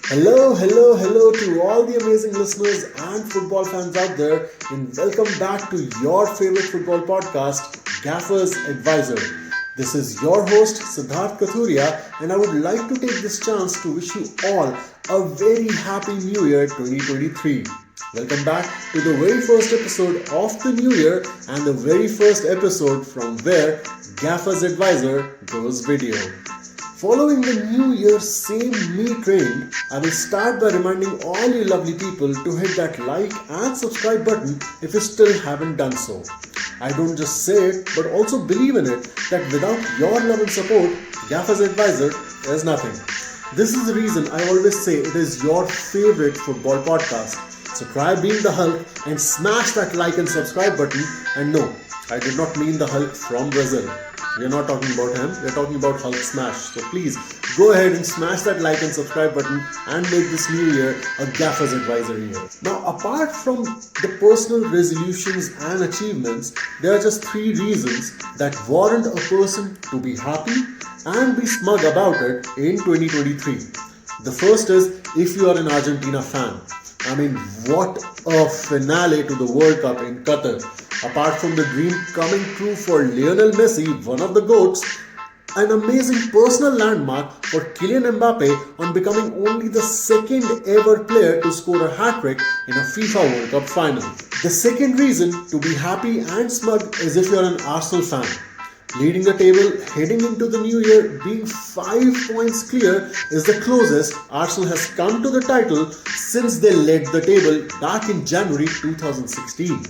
Hello to all the amazing listeners and football fans out there, and welcome back to your favorite football podcast, Gaffer's Advisor. This is your host, Siddharth Kathuria, and I would like to take this chance to wish you all a very happy New Year 2023. Welcome back to the very first episode of the New Year and the very first episode from where Gaffer's Advisor goes video. Following the New Year same me trend, I will start by reminding all you lovely people to hit that like and subscribe button if you still haven't done so. I don't just say it but also believe in it that without your love and support, Gaffer's Advisor is nothing. This is the reason I always say it is your favorite football podcast. So try being the Hulk and smash that like and subscribe button. And no, I did not mean the Hulk from Brazil. We're not talking about him, we're talking about Hulk Smash. So please go ahead and smash that like and subscribe button and make this new year a Gaffer's Advisor year. Now, apart from the personal resolutions and achievements, there are just three reasons that warrant a person to be happy and be smug about it in 2023. The first is if you are an Argentina fan. I mean, what a finale to the World Cup in Qatar. Apart from the dream coming true for Lionel Messi, one of the GOATs, an amazing personal landmark for Kylian Mbappe on becoming only the second ever player to score a hat-trick in a FIFA World Cup final. The second reason to be happy and smug is if you're an Arsenal fan. Leading the table, heading into the new year, being 5 points clear is the closest Arsenal has come to the title since they led the table back in January 2016.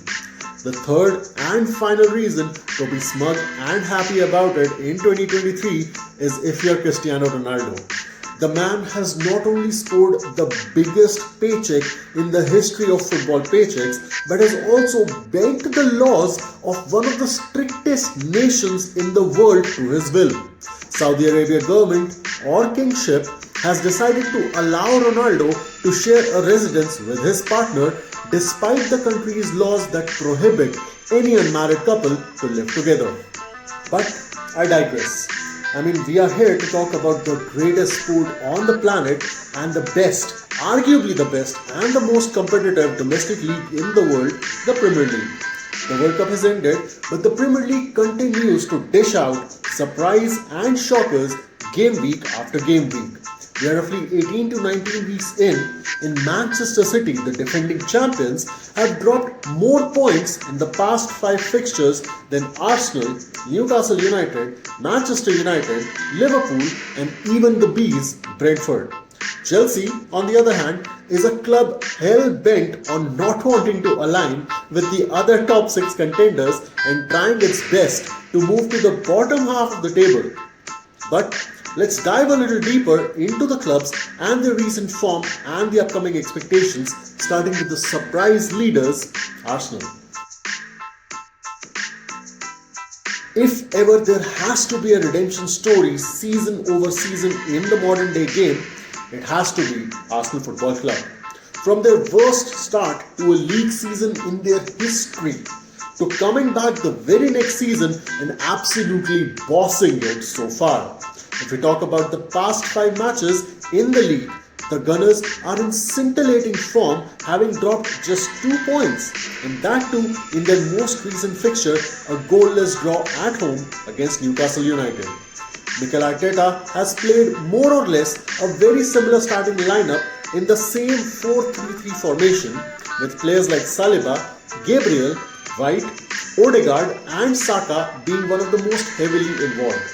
The third and final reason to be smug and happy about it in 2023 is if you're Cristiano Ronaldo. The man has not only scored the biggest paycheck in the history of football paychecks, but has also bent the laws of one of the strictest nations in the world to his will. Saudi Arabia government or kingship has decided to allow Ronaldo to share a residence with his partner despite the country's laws that prohibit any unmarried couple to live together. But I digress. I mean, we are here to talk about the greatest sport on the planet and the best, arguably the best and the most competitive domestic league in the world, the Premier League. The World Cup has ended, but the Premier League continues to dish out surprise and shockers game week after game week. We are roughly 18 to 19 weeks in Manchester City, the defending champions, have dropped more points in the past 5 fixtures than Arsenal, Newcastle United, Manchester United, Liverpool and even the Bees, Brentford. Chelsea, on the other hand, is a club hell-bent on not wanting to align with the other top 6 contenders and trying its best to move to the bottom half of the table. But let's dive a little deeper into the clubs and their recent form and the upcoming expectations, starting with the surprise leaders, Arsenal. If ever there has to be a redemption story season over season in the modern day game, it has to be Arsenal Football Club. From their worst start to a league season in their history, to coming back the very next season and absolutely bossing it so far. If we talk about the past 5 matches in the league, the Gunners are in scintillating form, having dropped just 2 points, and that too in their most recent fixture, a goalless draw at home against Newcastle United. Mikel Arteta has played more or less a very similar starting lineup in the same 4-3-3 formation, with players like Saliba, Gabriel, White, Odegaard and Saka being one of the most heavily involved.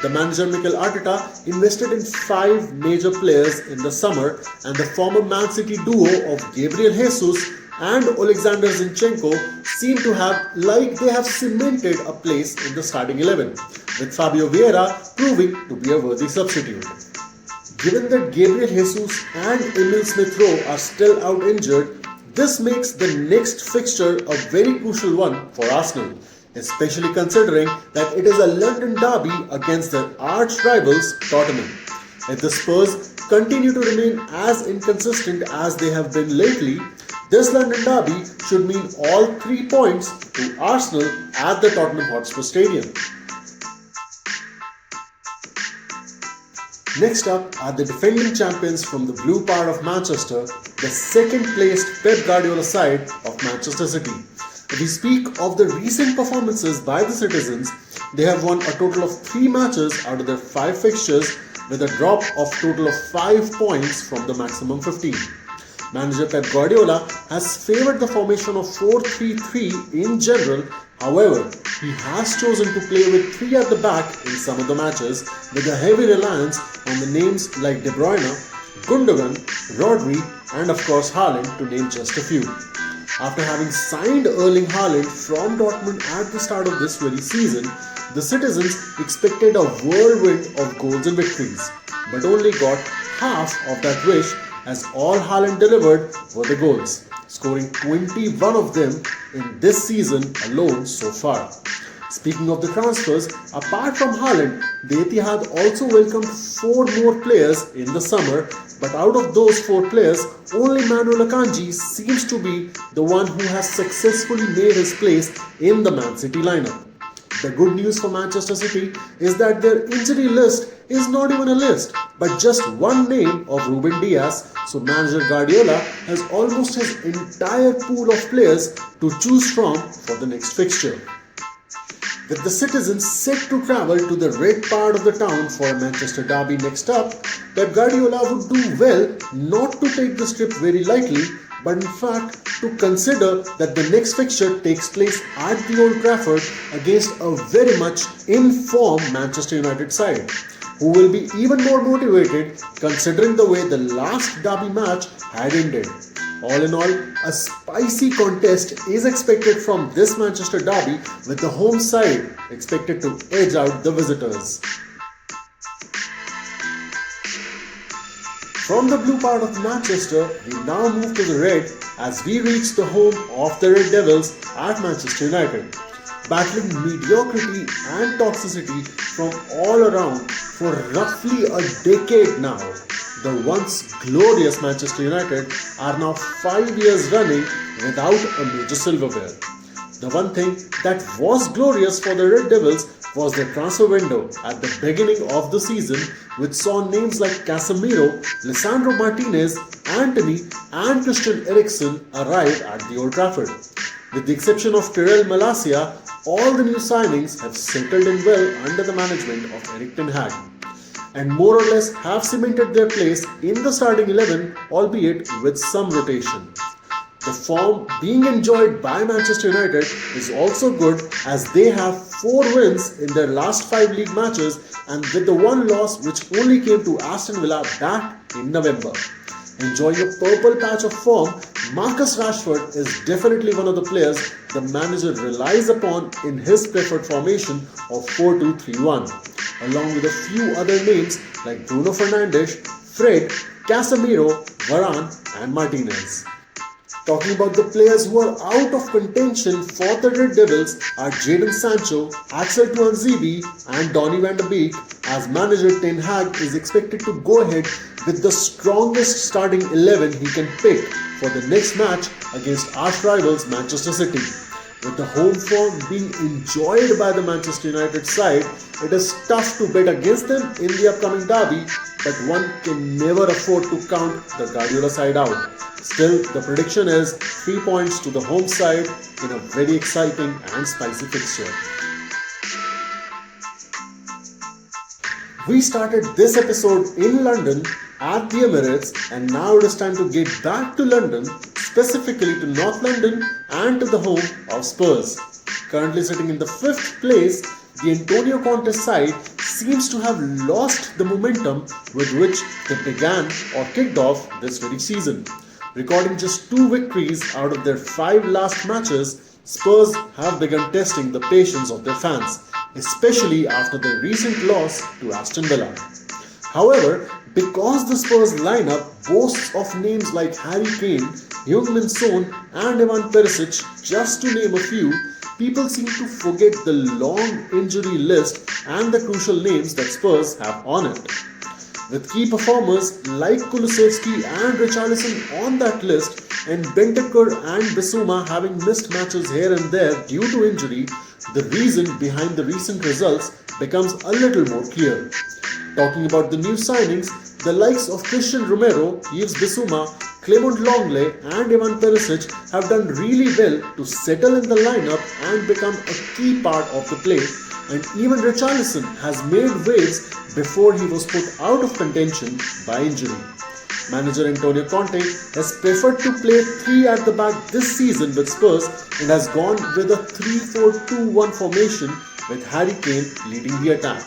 The manager Mikel Arteta invested in 5 major players in the summer, and the former Man City duo of Gabriel Jesus and Alexander Zinchenko seem to have cemented a place in the starting 11, with Fabio Vieira proving to be a worthy substitute. Given that Gabriel Jesus and Emil Smith-Rowe are still out injured, this makes the next fixture a very crucial one for Arsenal, especially considering that it is a London derby against their arch rivals Tottenham. If the Spurs continue to remain as inconsistent as they have been lately, this London derby should mean all 3 points to Arsenal at the Tottenham Hotspur Stadium. Next up are the defending champions from the blue part of Manchester, the second placed Pep Guardiola side of Manchester City. If we speak of the recent performances by the citizens, they have won a total of 3 matches out of their 5 fixtures with a drop of total of 5 points from the maximum 15. Manager Pep Guardiola has favoured the formation of 4-3-3 in general. However, he has chosen to play with 3 at the back in some of the matches with a heavy reliance on the names like De Bruyne, Gundogan, Rodri and of course Haaland, to name just a few. After having signed Erling Haaland from Dortmund at the start of this very season, the citizens expected a whirlwind of goals and victories, but only got half of that wish, as all Haaland delivered were the goals, scoring 21 of them in this season alone so far. Speaking of the transfers, apart from Haaland, the Etihad also welcomed 4 more players in the summer, but out of those 4 players, only Manuel Akanji seems to be the one who has successfully made his place in the Man City lineup. The good news for Manchester City is that their injury list is not even a list, but just one name of Ruben Dias, so manager Guardiola has almost his entire pool of players to choose from for the next fixture. With the citizens set to travel to the red part of the town for a Manchester derby next up, Pep Guardiola would do well not to take this trip very lightly, but in fact to consider that the next fixture takes place at the Old Trafford against a very much in-form Manchester United side, who will be even more motivated considering the way the last derby match had ended. All in all, a spicy contest is expected from this Manchester derby, with the home side expected to edge out the visitors. From the blue part of Manchester, we now move to the red as we reach the home of the Red Devils at Manchester United. Battling mediocrity and toxicity from all around for roughly a decade now, the once glorious Manchester United are now 5 years running without a major silverware. The one thing that was glorious for the Red Devils was their transfer window at the beginning of the season, which saw names like Casemiro, Lisandro Martinez, Antony and Christian Eriksen arrive at the Old Trafford. With the exception of Tyrell Malacia, all the new signings have settled in well under the management of Erik ten Hag, and more or less have cemented their place in the starting 11, albeit with some rotation. The form being enjoyed by Manchester United is also good, as they have 4 wins in their last 5 league matches, and with the one loss which only came to Aston Villa back in November. Enjoying a purple patch of form, Marcus Rashford is definitely one of the players the manager relies upon in his preferred formation of 4-2-3-1, along with a few other names like Bruno Fernandes, Fred, Casemiro, Varane and Martinez. Talking about the players who are out of contention for the Red Devils are Jadon Sancho, Axel Tuanzebe and Donny van de Beek, as manager Ten Hag is expected to go ahead with the strongest starting 11 he can pick for the next match against arch rivals Manchester City. With the home form being enjoyed by the Manchester United side, it is tough to bet against them in the upcoming derby, but one can never afford to count the Guardiola side out. Still, the prediction is 3 points to the home side in a very exciting and spicy fixture. We started this episode in London at the Emirates, and now it is time to get back to London, specifically to North London and to the home of Spurs. Currently sitting in the 5th place, the Antonio Conte side seems to have lost the momentum with which they began or kicked off this very season. Recording just 2 victories out of their 5 last matches, Spurs have begun testing the patience of their fans, especially after their recent loss to Aston Villa. However, because the Spurs lineup boasts of names like Harry Kane, Heung-min Son and Ivan Perisic, just to name a few, people seem to forget the long injury list and the crucial names that Spurs have on it. With key performers like Kulusevski and Richarlison on that list, and Bentancur and Bissouma having missed matches here and there due to injury, the reason behind the recent results becomes a little more clear. Talking about the new signings, the likes of Christian Romero, Yves Bissouma, Clement Longley and Ivan Perisic have done really well to settle in the lineup and become a key part of the play, and even Richarlison has made waves before he was put out of contention by injury. Manager Antonio Conte has preferred to play 3 at the back this season with Spurs and has gone with a 3-4-2-1 formation with Harry Kane leading the attack.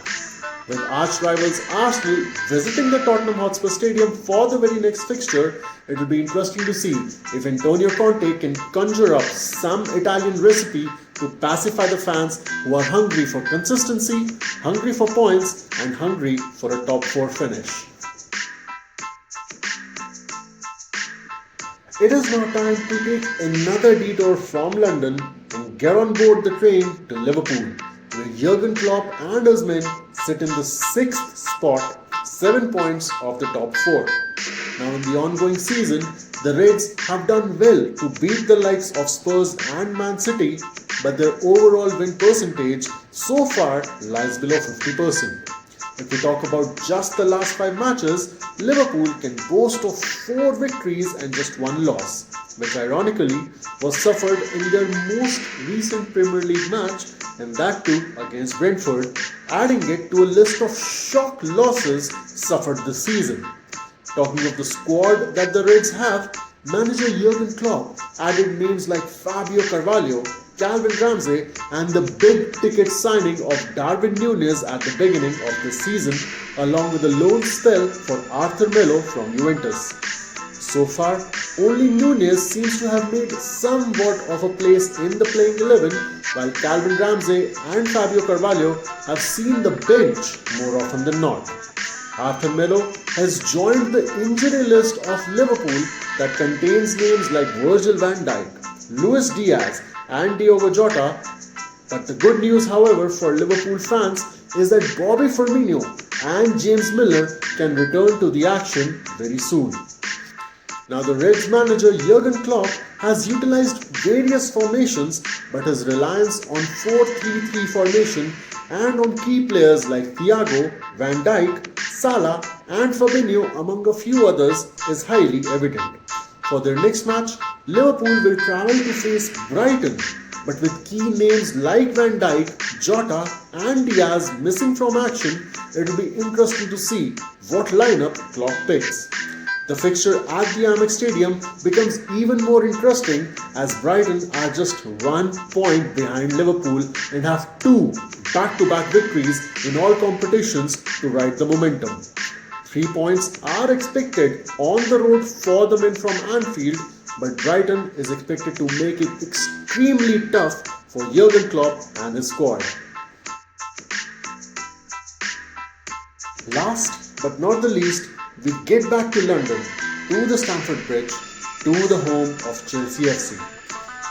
With arch rivals Arsenal visiting the Tottenham Hotspur Stadium for the very next fixture, it will be interesting to see if Antonio Conte can conjure up some Italian recipe to pacify the fans who are hungry for consistency, hungry for points and hungry for a top 4 finish. It is now time to take another detour from London and get on board the train to Liverpool, where Jurgen Klopp and his men sit in the 6th spot, 7 points off the top 4. Now in the ongoing season, the Reds have done well to beat the likes of Spurs and Man City, but their overall win percentage so far lies below 50%. If we talk about just the last 5 matches, Liverpool can boast of 4 victories and just 1 loss, which ironically was suffered in their most recent Premier League match, and that too against Brentford, adding it to a list of shock losses suffered this season. Talking of the squad that the Reds have, manager Jurgen Klopp added names like Fabio Carvalho, Calvin Ramsey and the big ticket signing of Darwin Núñez at the beginning of this season, along with a loan spell for Arthur Melo from Juventus. So far, only Núñez seems to have made somewhat of a place in the playing 11, while Calvin Ramsey and Fabio Carvalho have seen the bench more often than not. Arthur Melo has joined the injury list of Liverpool that contains names like Virgil van Dijk, Luis Diaz and Diogo Jota, but the good news however for Liverpool fans is that Bobby Firmino and James Milner can return to the action very soon. Now the Reds manager Jurgen Klopp has utilized various formations, but his reliance on 4-3-3 formation and on key players like Thiago, Van Dijk, Salah and Fabinho among a few others is highly evident. For their next match, Liverpool will travel to face Brighton, but with key names like Van Dijk, Jota and Diaz missing from action, it will be interesting to see what lineup Klopp picks. The fixture at the Amex Stadium becomes even more interesting as Brighton are just 1 point behind Liverpool and have 2 back-to-back victories in all competitions to ride the momentum. 3 points are expected on the road for the men from Anfield, but Brighton is expected to make it extremely tough for Jurgen Klopp and his squad. Last but not the least, we get back to London, to the Stamford Bridge, to the home of Chelsea FC.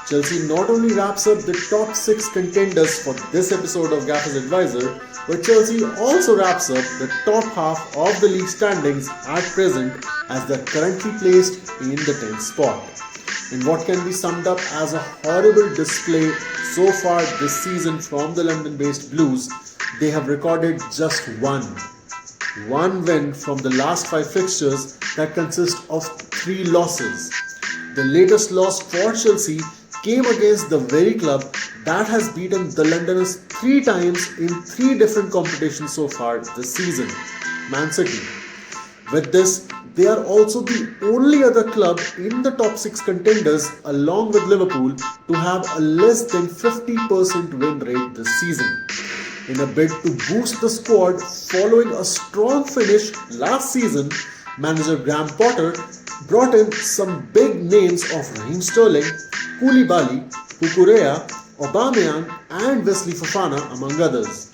Chelsea not only wraps up the top 6 contenders for this episode of Gaffer's Advisor, but Chelsea also wraps up the top half of the league standings at present as they are currently placed in the 10th spot. In what can be summed up as a horrible display so far this season from the London-based Blues, they have recorded just one win from the last 5 fixtures that consist of 3 losses. The latest loss for Chelsea came against the very club that has beaten the Londoners 3 times in 3 different competitions so far this season, Man City. With this, they are also the only other club in the top 6 contenders along with Liverpool to have a less than 50% win rate this season. In a bid to boost the squad following a strong finish last season, manager Graham Potter brought in some big names of Raheem Sterling, Koulibaly, Cucurella, Aubameyang and Wesley Fofana among others.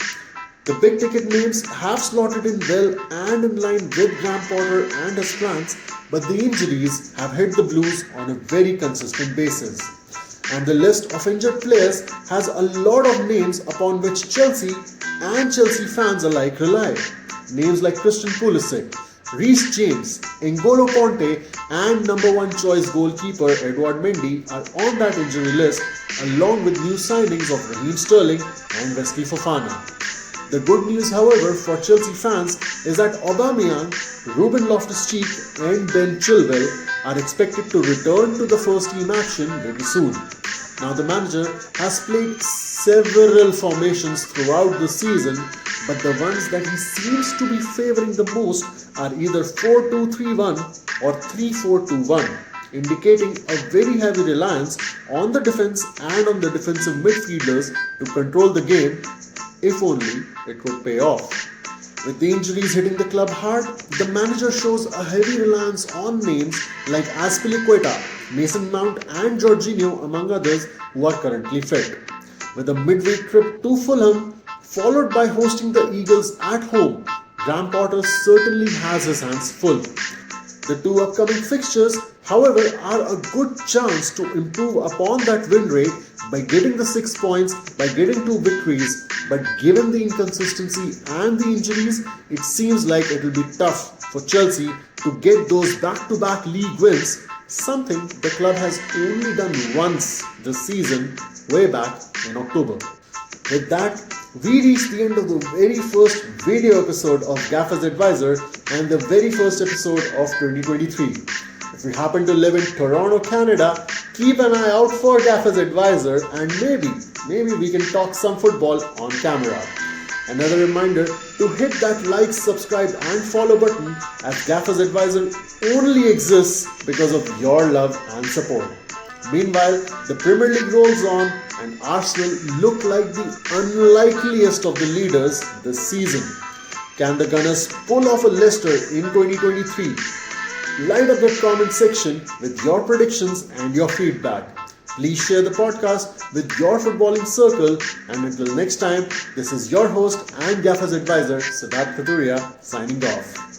The big ticket names have slotted in well and in line with Graham Potter and his plans, but the injuries have hit the Blues on a very consistent basis. And the list of injured players has a lot of names upon which Chelsea and Chelsea fans alike rely. Names like Christian Pulisic, Reece James, N'Golo Conte and number one choice goalkeeper Edouard Mendy are on that injury list along with new signings of Raheem Sterling and Wesley Fofana. The good news, however, for Chelsea fans is that Aubameyang, Ruben Loftus-Cheek and Ben Chilwell are expected to return to the first team action very soon. Now the manager has played several formations throughout the season, but the ones that he seems to be favouring the most are either 4-2-3-1 or 3-4-2-1, indicating a very heavy reliance on the defence and on the defensive midfielders to control the game. If only it would pay off. With the injuries hitting the club hard, the manager shows a heavy reliance on names like Azpilicueta, Mason Mount and Jorginho among others who are currently fit. With a midweek trip to Fulham, followed by hosting the Eagles at home, Graham Potter certainly has his hands full. The two upcoming fixtures, however, are a good chance to improve upon that win rate by getting the 6 points, by getting 2 victories, but given the inconsistency and the injuries, it seems like it will be tough for Chelsea to get those back-to-back league wins, something the club has only done once this season, way back in October. With that, we reach the end of the very first video episode of Gaffer's Advisor and the very first episode of 2023. If you happen to live in Toronto, Canada, keep an eye out for Gaffer's Advisor and maybe we can talk some football on camera. Another reminder to hit that like, subscribe and follow button as Gaffer's Advisor only exists because of your love and support. Meanwhile, the Premier League rolls on and Arsenal look like the unlikeliest of the leaders this season. Can the Gunners pull off a Leicester in 2023? Light up the comment section with your predictions and your feedback. Please share the podcast with your footballing circle, and until next time, this is your host and Gaffer's Advisor, Siddharth Kathuria, signing off.